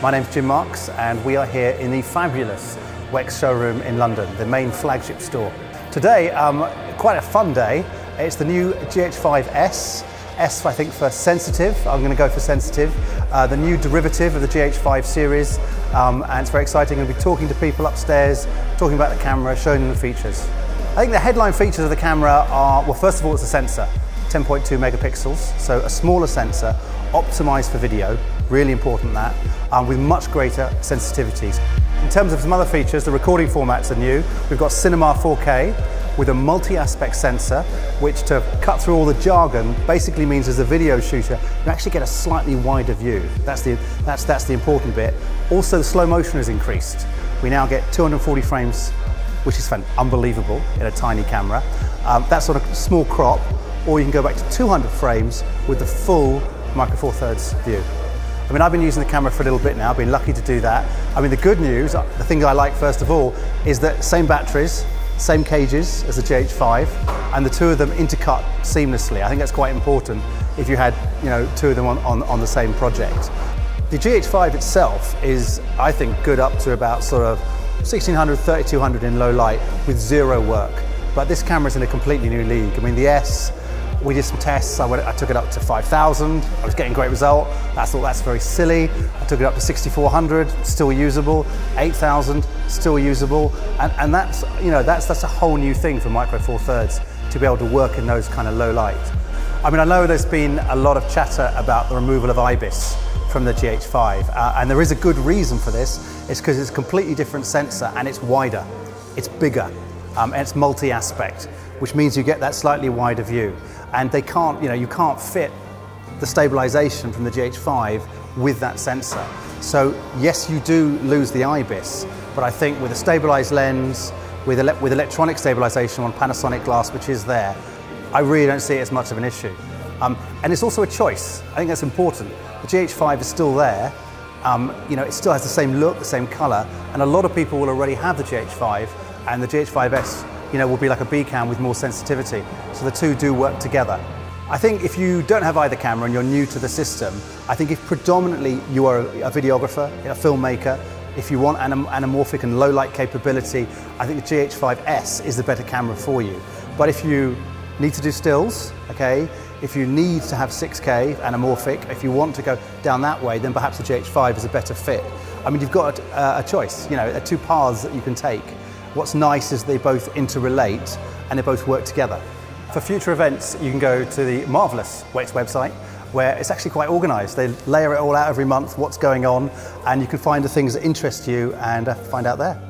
My name's Jim Marks and we are here in the fabulous WEX showroom in London, the main flagship store. Today, quite a fun day. It's the new GH5S, S I think for sensitive, I'm going to go for sensitive, the new derivative of the GH5 series, and it's very exciting. I'm going to be talking to people upstairs, talking about the camera, showing them the features. I think the headline features of the camera are, well, first of all, it's a sensor, 10.2 megapixels, so a smaller sensor, optimized for video, really important that, with much greater sensitivities. In terms of some other features, the recording formats are new. We've got Cinema 4K with a multi-aspect sensor, which, to cut through all the jargon, basically means as a video shooter, you actually get a slightly wider view. That's the important bit. Also, the slow motion has increased. We now get 240 frames, which is unbelievable in a tiny camera. That's sort of small crop, or you can go back to 200 frames with the full Micro Four Thirds view. I mean, I've been using the camera for a little bit now, I've been lucky to do that. I mean, the good news, the thing I like first of all, is that same batteries, same cages as the GH5, and the two of them intercut seamlessly. I think that's quite important if you had, two of them on the same project. The GH5 itself is, I think, good up to about sort of 1600, 3200 in low light with zero work. But this camera's in a completely new league. I mean, the S, we did some tests. I took it up to 5,000. I was getting great result. I thought that's very silly. I took it up to 6,400, still usable. 8,000, still usable. And that's, that's a whole new thing for Micro Four Thirds to be able to work in those kind of low light. I mean, I know there's been a lot of chatter about the removal of IBIS from the GH5, and there is a good reason for this. It's because it's a completely different sensor and it's wider, it's bigger, and it's multi-aspect, which means you get that slightly wider view. And they can't, you can't fit the stabilization from the GH5 with that sensor. So yes, you do lose the IBIS, but I think with a stabilized lens, with electronic stabilization on Panasonic glass, which is there, I really don't see it as much of an issue. And it's also a choice. I think that's important. The GH5 is still there. It still has the same look, the same color, and a lot of people will already have the GH5, and the GH5S will be like a B cam with more sensitivity. So the two do work together. I think if you don't have either camera and you're new to the system, I think if predominantly you are a videographer, a filmmaker, if you want anamorphic and low light capability, I think the GH5S is the better camera for you. But if you need to do stills, okay, if you need to have 6K anamorphic, if you want to go down that way, then perhaps the GH5 is a better fit. I mean, you've got a choice, two paths that you can take. What's nice is they both interrelate and they both work together. For future events, you can go to the marvelous WEX website, where it's actually quite organized. They layer it all out every month, what's going on, and you can find the things that interest you and find out there.